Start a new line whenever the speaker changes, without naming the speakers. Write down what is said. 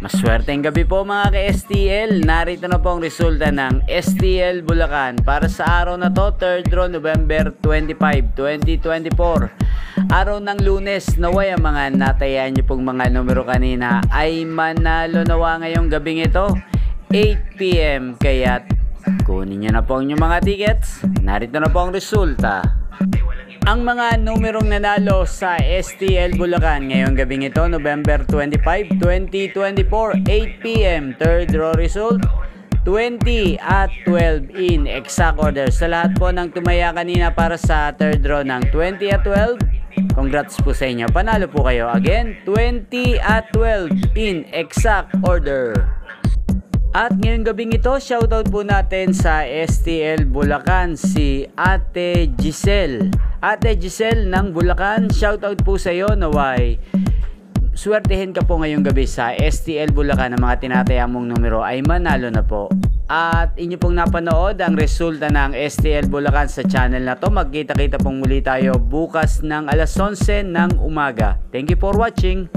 Maswerteng gabi po mga ka-STL. Narito na po ang resulta ng STL Bulacan para sa araw na to, 3rd draw, November 25, 2024. Araw ng Lunes, naway ang mga natayaan nyo pong mga numero kanina ay manalo nawa ngayong gabing ito, 8 PM. Kaya kunin nyo na po ang inyong mga tickets. Narito na po ang resulta. Ang mga numerong nanalo sa STL Bulacan ngayong gabing ito, November 25, 2024, 8 PM, 3rd draw result, 20 at 12 in exact order. Sa lahat po ng tumaya kanina para sa 3rd draw ng 20 at 12, congrats po sa inyo. Panalo po kayo. Again, 20 at 12 in exact order. At ngayong gabing ito, shoutout po natin sa STL Bulacan si Ate Giselle. Ate Giselle ng Bulacan, shoutout po sa iyo. Naway, swertehin ka po ngayong gabi sa STL Bulacan. Ang mga tinataya mong numero ay manalo na po. At inyo pong napanood ang resulta ng STL Bulacan sa channel na to. Magkita-kita pong muli tayo bukas ng alas 11 ng umaga. Thank you for watching.